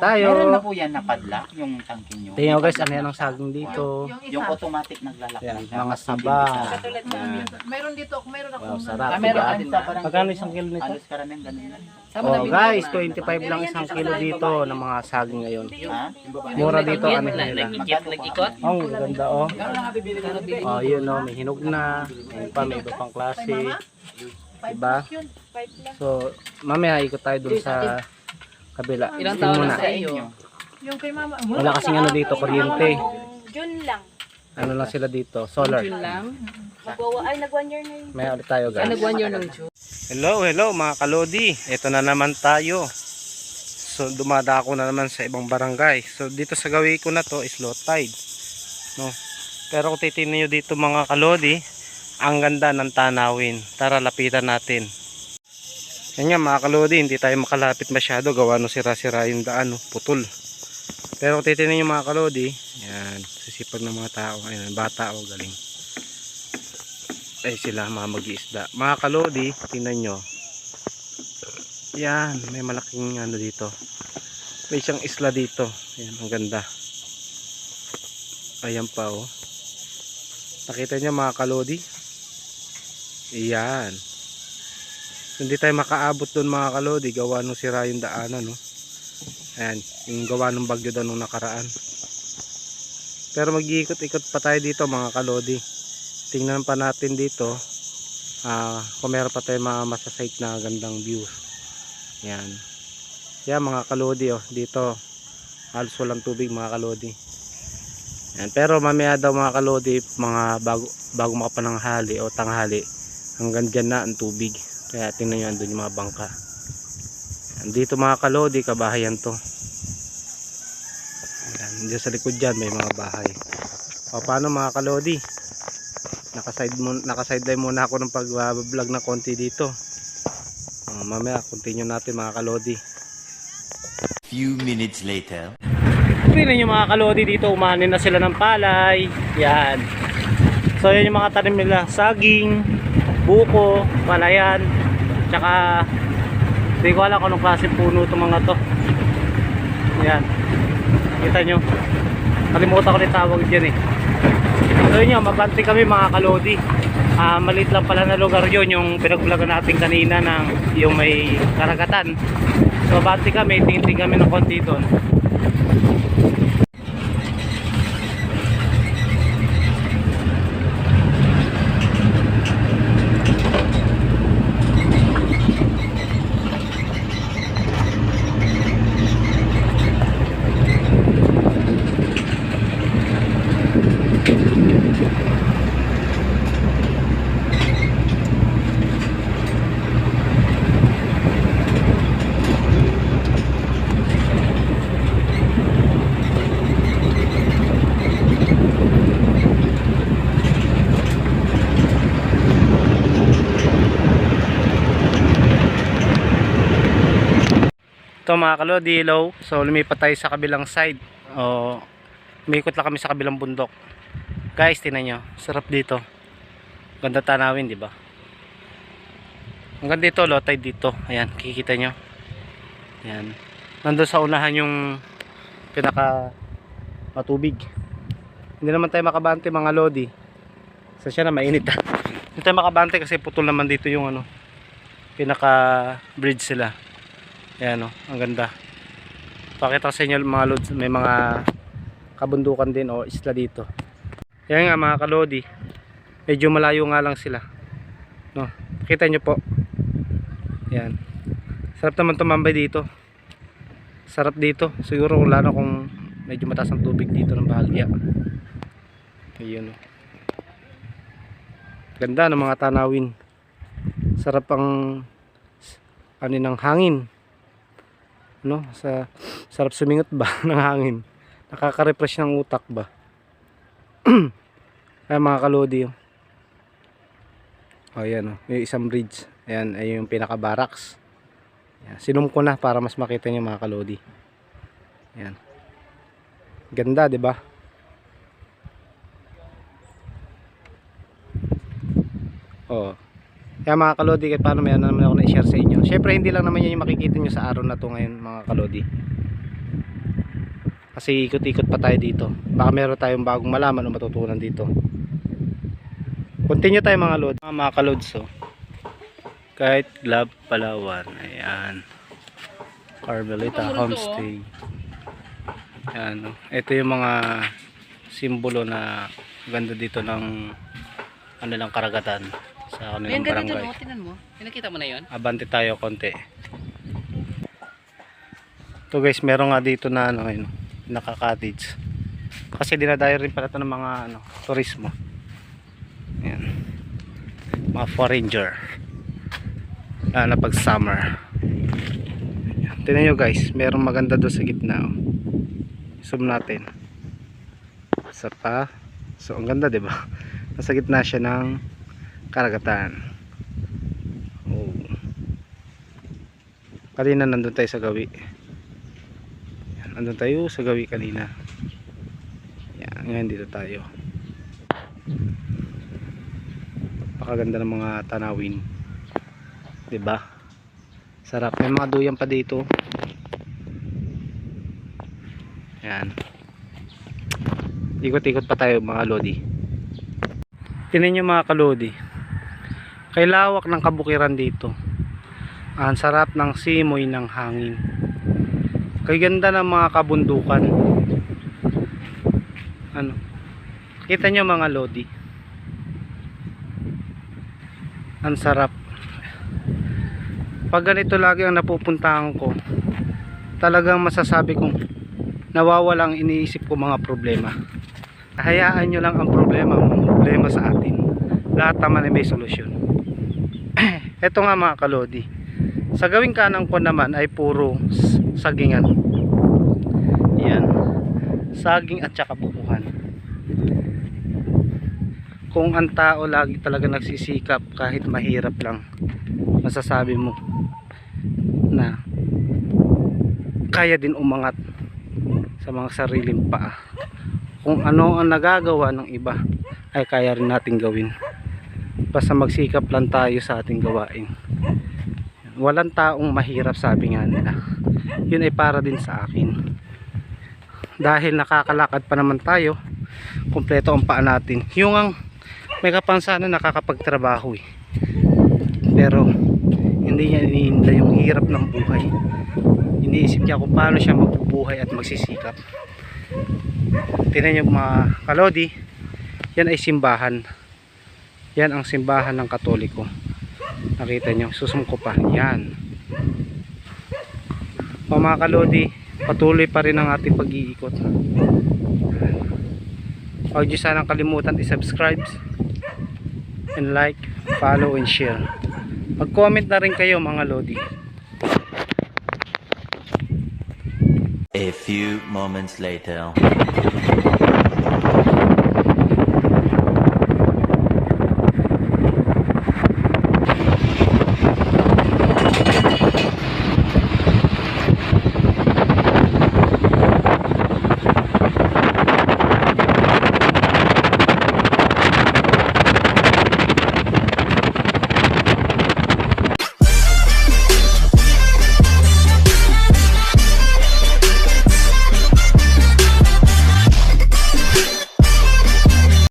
tayo. Meron na po yan na padlock, yung tangke nyo. Tingnan guys, ano yan ang saging dito. Yung automatic naglalak. Yan, nila. mga Mas saba. mabilis. Katulad ng meron dito, meron ako. Wow, sarap. Ah, meron Diba? din sa barangay. Magkano isang kilo nito? Halos karamihan ganun yan. Oh guys, 25 lang isang kilo dito ng mga saging ngayon. Ha? Mura dito, ano nila. Nag-ikot. Oh, ganda oh. Oh, yun oh, may hinog na. Ayun pa, may iba pang klase. Diba? So, mamaya ikot tayo dun sa kabila. Ilang Tingnan taon muna. na sa iyo? Yung kay mama. Wala kasing ano dito, kuryente. June lang. Ano lang sila dito, solar. June lang. Nag 1 year na yun. May ulit tayo Ay, guys. nag-1 year ng June. Hello mga kalodi. Ito na naman tayo. So dumadako na naman sa ibang barangay. So dito sa gawin ko na to is low tide. No. Pero kung titingnan niyo dito mga kalodi, ang ganda ng tanawin. Tara lapitan natin. Yan nga mga kalodi, hindi tayo makalapit masyado gawa no sira-sira yung daan, no? Putol. Pero kung titingnan niyo mga kalodi, yan, sisipag ng mga tao, ayun, bata o galing. Ay sila mga mag-iisda. Mga kalodi, tingnan nyo. Yan, may malaking ano dito. May isang isla dito. Yan, ang ganda. Ayan pa oh. Nakita nyo mga kalodi? Yan. Hindi tayo makaabot doon mga kalodi. Gawa nung sira yung daanan no. Ayan, yung gawa ng bagyo doon nung nakaraan. Pero mag-iikot-ikot pa tayo dito mga kalodi. Tingnan pa natin dito kung meron pa tayo mga masasite na gandang views. Yan. Yan mga kalodi oh. Dito halos walang tubig mga kalodi. Yan. Pero mamaya daw mga kalodi, mga bago makapananghali o tanghali, hanggang dyan na ang tubig. Kaya tingnan nyo andun yung mga bangka. Yan. Dito mga kalodi, kabahayan to. Yan. Diyan sa likod dyan may mga bahay. O paano mga kalodi? Naka-sideline muna ako ng pag-vlog na konti dito. Mamaya continue natin mga kalodi. Few minutes later. Tingnan nyo mga kalodi dito, umanin na sila ng palay. Yan. So yan yung mga tanim nila, saging, buko, palayan, tsaka hindi ko alam kung anong klase puno itong mga to. Yan. Kita nyo. Kalimutan ko rin tawag dyan eh. So yun yun, mabante kami mga kalodi. Maliit lang pala na lugar yun, yung pinag-vlogan natin kanina ng yung may karagatan. So mabante kami, tingin kami ng konti doon. Ito mga kalodi, low. So lumipat tayo sa kabilang side. Umikot lang kami sa kabilang bundok. Guys, tingnan nyo. Sarap dito. Ganda tanawin, di ba? Hanggang dito, low tide dito. Ayan, kikita nyo. Ayan. Nandun sa unahan yung pinaka matubig. Hindi naman tayo makabante mga lodi. So siya na mainit. Hindi tayo makabante kasi putol naman dito yung ano, pinaka bridge sila. Ayan o, ang ganda. Pakita sa inyo mga lods, may mga kabundukan din o isla dito. Yan nga mga kalodi, medyo malayo nga lang sila, no? Kita nyo po. Yan. Sarap naman tumambay dito. Sarap dito. Siguro lalo kung medyo mataas ang tubig dito ng bahagya. Ayun o. Ganda ng mga tanawin. Sarap ang ano ng hangin. No, sarap sumingot ba ng hangin. Nakaka-refresh ng utak ba. Ay mga kalodi. Oh, ayan oh, may isang bridge. Ayan ay yung pinaka barracks. Ayan, sinum ko na para mas makita niyo mga kalodi. Ayan. Ganda, 'di ba? Oh. Kaya mga kalodi, kahit paano may ano naman ako na i-share sa inyo. Syempre hindi lang naman yan yung makikita nyo sa araw na to ngayon mga kalodi. Kasi ikot-ikot pa tayo dito. Baka meron tayong bagong malaman o matutunan dito. Continue tayo mga lod. Mga kalods, oh. Kahit Club Palawan. Ayan. Carmelita Homestay. Ayan, oh. Ito yung mga simbolo na ganda dito ng ano lang karagatan sa kanilang Ayan, ganda barangay. dyan, oh. Tingnan mo. Pinakita mo na yun? Abante tayo konti. Ito guys, meron nga dito na ano, yun, naka-cottage. Kasi dinadayo rin pala ito ng mga ano, turismo. Ayan. Mga foreigner. Lalo na pag summer. Ayan. Tingnan nyo guys, merong maganda doon sa gitna. Oh. Zoom natin. Isa pa. So ang ganda, 'di ba? Nasa gitna siya ng karagatan. Oh. Kanina nandun tayo sa gawi. Yan, nandun tayo sa gawi kanina. Yan, ngayon dito tayo. Pakaganda ng mga tanawin. 'Di ba? Sarap. May mga duyan pa dito. Yan. Ikot-ikot pa tayo mga lodi. Tingnan nyo mga kalodi. Kay lawak ng kabukiran dito. Ang sarap ng simoy ng hangin. Kay ganda ng mga kabundukan. Ano? Kita nyo mga lodi. Ang sarap. Pag ganito lagi ang napupuntahan ko, talagang masasabi kong nawawala ang iniisip ko mga problema. Hayaan nyo lang ang problema sa atin. Lahat naman ay may solusyon. Ito nga mga kalodi, sa gawing kanan ko naman ay puro sagingan. Yan, saging at saka bukuhan. Kung ang tao lagi talaga nagsisikap kahit mahirap lang, masasabi mo na kaya din umangat sa mga sariling paa. Kung ano ang nagagawa ng iba ay kaya rin natin gawin. Basta magsikap lang tayo sa ating gawain. Walang taong mahirap, sabi nga nila. Yun ay para din sa akin. Dahil nakakalakad pa naman tayo, kumpleto ang paa natin. Yung ang may kapansanan nakakapagtrabaho eh. Pero hindi niya iniinda yung hirap ng buhay. Iniisip niya kung paano siya magbubuhay at magsisikap. Tingnan niyo mga kalodi, yan ay simbahan. Yan ang simbahan ng Katoliko. Nakita niyo, susumko pa. Yan. O mga kalodi, patuloy pa rin ang ating pag-iikot. Huwag niyo sanang kalimutan i-subscribe and like, follow and share. Mag-comment na rin kayo mga lodi. A few moments later.